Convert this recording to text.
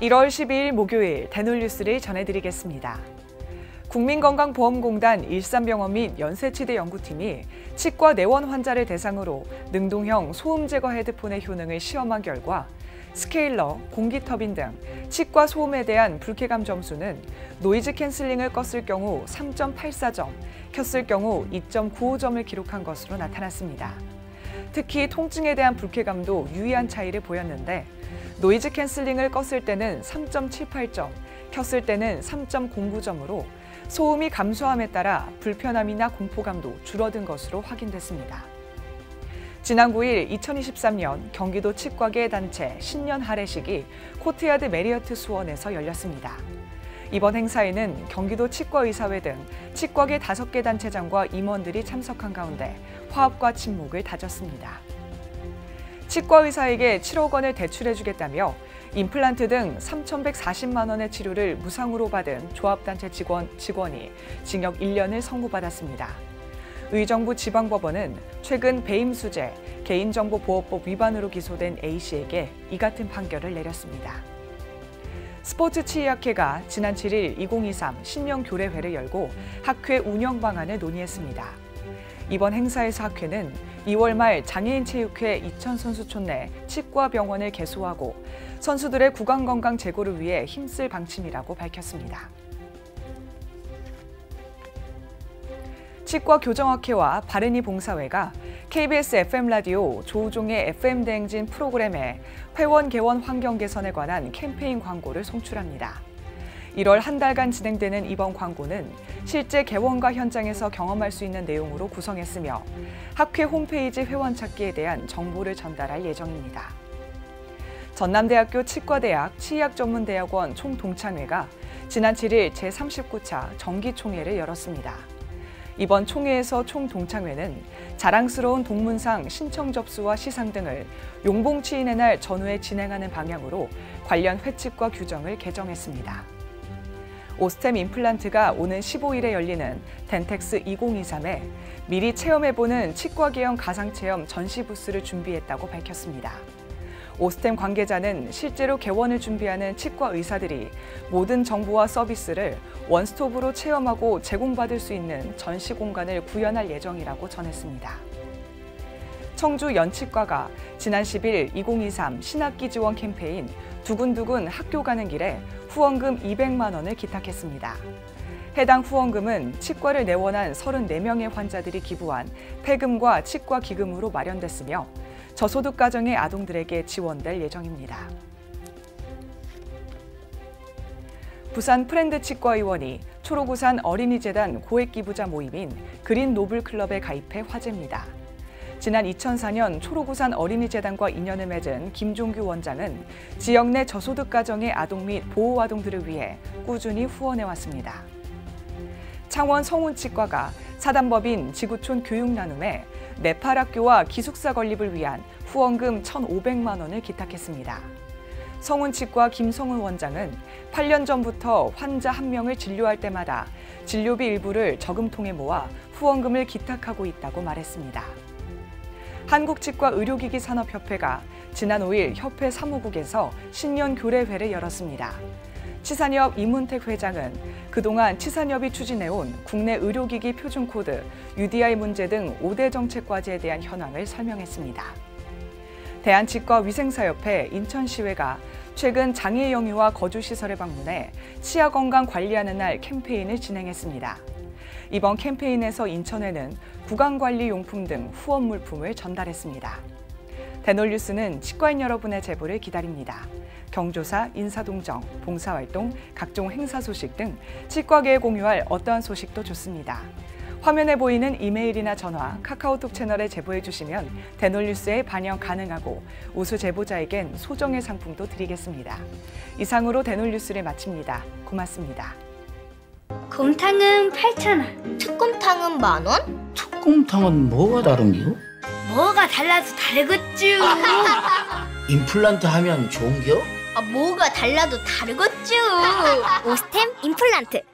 1월 12일 목요일 대놀뉴스를 전해드리겠습니다. 국민건강보험공단 일산병원 및 연세치대 연구팀이 치과 내원 환자를 대상으로 능동형 소음 제거 헤드폰의 효능을 시험한 결과 스케일러, 공기터빈 등 치과 소음에 대한 불쾌감 점수는 노이즈 캔슬링을 껐을 경우 3.84점, 켰을 경우 2.95점을 기록한 것으로 나타났습니다. 특히 통증에 대한 불쾌감도 유의한 차이를 보였는데 노이즈 캔슬링을 껐을 때는 3.78점, 켰을 때는 3.09점으로 소음이 감소함에 따라 불편함이나 공포감도 줄어든 것으로 확인됐습니다. 지난 9일 2023년 경기도 치과계 단체 신년 할애식이 코트야드 메리어트 수원에서 열렸습니다. 이번 행사에는 경기도 치과의사회 등 치과계 5개 단체장과 임원들이 참석한 가운데 화합과 친목을 다졌습니다. 치과의사에게 7억 원을 대출해주겠다며 임플란트 등 3,140만 원의 치료를 무상으로 받은 조합단체 직원이 징역 1년을 선고받았습니다. 의정부 지방법원은 최근 배임수재, 개인정보보호법 위반으로 기소된 A씨에게 이 같은 판결을 내렸습니다. 스포츠치의학회가 지난 7일 2023 신년 교례회를 열고 학회 운영 방안을 논의했습니다. 이번 행사에서 학회는 2월 말 장애인체육회 이천선수촌 내 치과병원을 개소하고 선수들의 구강건강 제고를 위해 힘쓸 방침이라고 밝혔습니다. 치과교정학회와 바른이 봉사회가 KBS FM라디오 조우종의 FM대행진 프로그램에 회원 개원 환경 개선에 관한 캠페인 광고를 송출합니다. 1월 한 달간 진행되는 이번 광고는 실제 개원과 현장에서 경험할 수 있는 내용으로 구성했으며 학회 홈페이지 회원 찾기에 대한 정보를 전달할 예정입니다. 전남대학교 치과대학 치의학전문대학원 총동창회가 지난 7일 제39차 정기총회를 열었습니다. 이번 총회에서 총동창회는 자랑스러운 동문상 신청 접수와 시상 등을 용봉치인의 날 전후에 진행하는 방향으로 관련 회칙과 규정을 개정했습니다. 오스템 임플란트가 오는 15일에 열리는 덴텍스 2023에 미리 체험해보는 치과 개형 가상체험 전시 부스를 준비했다고 밝혔습니다. 오스템 관계자는 실제로 개원을 준비하는 치과 의사들이 모든 정보와 서비스를 원스톱으로 체험하고 제공받을 수 있는 전시 공간을 구현할 예정이라고 전했습니다. 청주 연치과가 지난 10일 2023 신학기 지원 캠페인 두근두근 학교 가는 길에 후원금 200만 원을 기탁했습니다. 해당 후원금은 치과를 내원한 34명의 환자들이 기부한 폐금과 치과 기금으로 마련됐으며 저소득 가정의 아동들에게 지원될 예정입니다. 부산 프렌드치과의원이 초록우산 어린이재단 고액기부자 모임인 그린노블클럽에 가입해 화제입니다. 지난 2004년 초록우산 어린이재단과 인연을 맺은 김종규 원장은 지역 내 저소득 가정의 아동 및 보호아동들을 위해 꾸준히 후원해왔습니다. 창원 성운치과가 사단법인 지구촌 교육나눔에 네팔학교와 기숙사 건립을 위한 후원금 1,500만 원을 기탁했습니다. 성운치과 김성훈 원장은 8년 전부터 환자 1명을 진료할 때마다 진료비 일부를 저금통에 모아 후원금을 기탁하고 있다고 말했습니다. 한국치과의료기기산업협회가 지난 5일 협회 사무국에서 신년 교례회를 열었습니다. 치산협 이문택 회장은 그동안 치산협이 추진해온 국내 의료기기 표준코드, UDI 문제 등 5대 정책 과제에 대한 현황을 설명했습니다. 대한치과위생사협회 인천시회가 최근 장애 영유아 거주시설에 방문해 치아 건강 관리하는 날 캠페인을 진행했습니다. 이번 캠페인에서 인천에는 구강관리용품 등 후원 물품을 전달했습니다. 대놀뉴스는 치과인 여러분의 제보를 기다립니다. 경조사, 인사동정, 봉사활동, 각종 행사 소식 등 치과계에 공유할 어떠한 소식도 좋습니다. 화면에 보이는 이메일이나 전화, 카카오톡 채널에 제보해 주시면 대놀뉴스에 반영 가능하고 우수 제보자에겐 소정의 상품도 드리겠습니다. 이상으로 대놀뉴스를 마칩니다. 고맙습니다. 곰탕은 8,000원. 특곰탕은 만원? 특곰탕은 뭐가 다른겨? 뭐가 달라서 다르겠쥬. 임플란트 하면 좋은겨? 뭐가 달라도 다르겠죠. 오스템 임플란트.